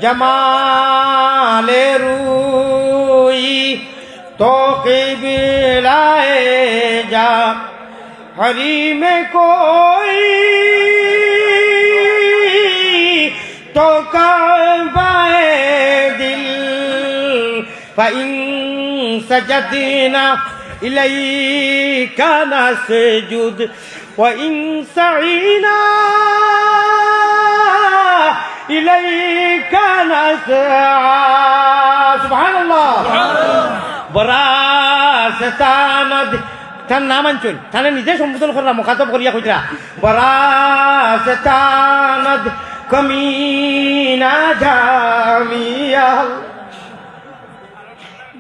जमाले रूई तो किबिलाए जा हरी में कोई तो काबाए दिल फ़इन सजदना इलैका नसजुद वइन सईना इलैका नसआ सुबहानल्लाह बरासतानद তার নাম আনছেন তাহলে নিজে সম্বোধন করা মুখাতব করিয়া কইরা বরাসতানদ কমিনা জামিয়া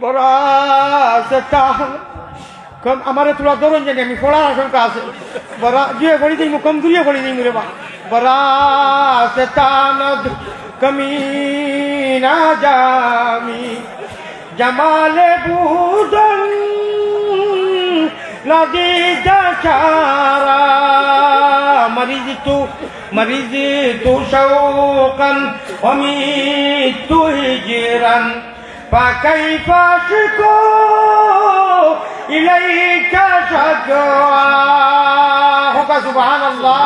বরাসতান কম আমারে তোলা ধরুন জানি আমি পড়ার আশঙ্কা আছে বরা দিয়ে পড়ি দিই কম দূরিয়ে পড়ি দিই রে বা বরাসতানদ কমিনা জামি জামালে বুদন नदी दशारा मरीज तू शौकन अमीतु हिजरन फकैफा अशको इलैका शकवा होगा सुबहानल्लाह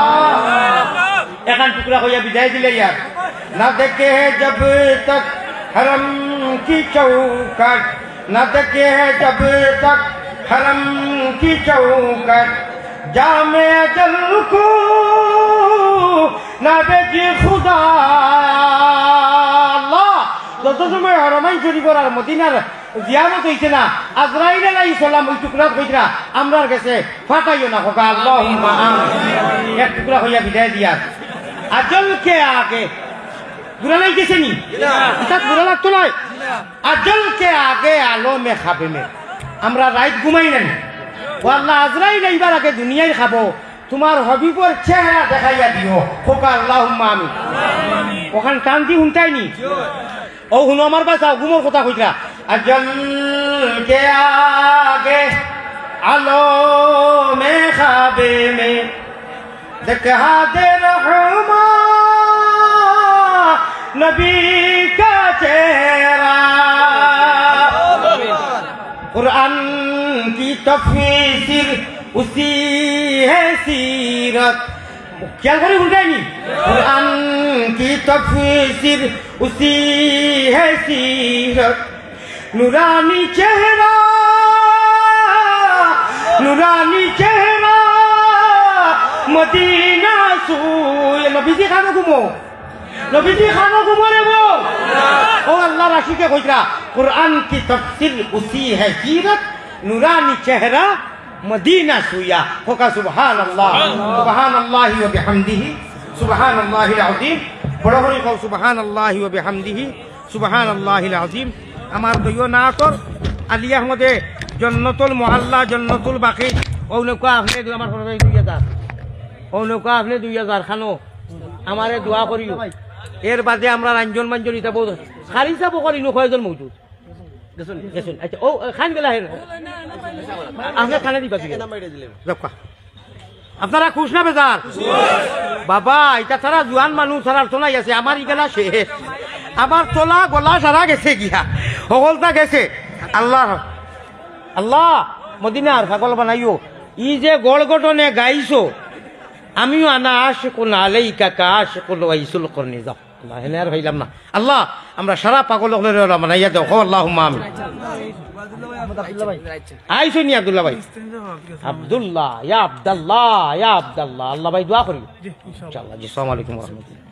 एक टुकड़ा होया विदाई दिले यार ना देखे है जब तक हरम की चौखट ना देखे है जब तक हरम की चौखट जामे अजल को ना बेची खुदा अल्लाह যত সময় হরমাইন শরীফ আর মদিনার জিয়ারত হইছে না আজরাইল আলাইহিস সালাম ওই টুকরা কইরা আমরার কাছে ফাটাইও না হোক আল্লাহুম্মা আমিন এক টুকরা হইয়া বিদায় দিয়া আজল কে আগে বুরা নাই গেছে নি না এটা বুরা লাগতো না আজল কে আগে আলো মে খাবে মে আমরা রাত ঘুমাই না ও আল্লাহ আজরাইল এইবার আগে দুনিয়ায় খাবো তোমার হবিবর চেহারা দেখাইয়া দিও হোক আল্লাহুম্মা আমিন ওখান কান্দি হুনটাইনি ও হুনো আমার বাসা ঘুমোর কথা কইরা আজল কে আগে আলো মে খাবে মে দেখা দে রহমা নবী কা চেহারা कुरान की तफसीर उसी है सीरत क्या करे उल्टा नहीं कुरान की तफसीर उसी है सीरत नूरानी चेहरा मदीना सूय नबी जी खाना घूमो रे वो ओ अल्लाह राशि के खोजरा कुरान की तफसीर उसी है सीरत नूरानी चेहरा मदीना सुया होगा सुबहानल्लाह सुबहानल्लाहि व बिहम्दिही सुबहानल्लाहिल अज़ीम बड़ा बड़ी कहो सुबहानल्लाहि व बिहम्दिही सुबहानल्लाहिल अज़ीम আমার দইও না কর আলী আহমদে জান্নাতুল মুআল্লা জান্নাতুল বাকি ওনকা আপনি আমার ফরমাই 2000 ওনকা আপনি 2000 খানো আমারে দোয়া করিও এর বাদে আমরা রঞ্জন মঞ্জন এটা বহুত খালি যাব করি নো কয়জন মওজুদ গেছুন আচ্ছা ও খান গেলা হে আপনি খানা দিবা কি নাম বাইরে দিলেন রক্ষা আপনারা খুশ না বেজার বাবা এটা সারা জওয়ান মানুষ সারা তোলাই আছে আমার ইগলা শেষ আমার তোলা গলা সারা গেছে গিয়া হগলতা গেছে আল্লাহ আল্লাহ মদিনার পাগল বানাইও ই যে গড়গটনে গাইছো আমিও আনা আশিকুন আলাইকা কা আশিকুল ওয়াইসুল করনি যাও আল্লাহ হেনার হইলাম না আল্লাহ আমরা সারা পাগল হলে বানাইয়া দাও ও আল্লাহুম্মা আমিন আইছো নি আব্দুল্লাহ ভাই আব্দুল্লাহ ইয়া আব্দুল্লাহ আল্লাহ ভাই দোয়া করি ইনশাআল্লাহ জি আসসালামু আলাইকুম ওয়া রাহমাতুল্লাহ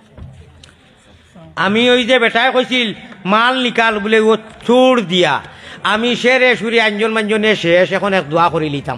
আমি ওই যে বেটায় কইছিল মাল নিকাল বলে ও চোর দিয়া আমি শেরে সুরি আঞ্জন মাঞ্জনে শেষ এখন এক দোয়া করি লিতাম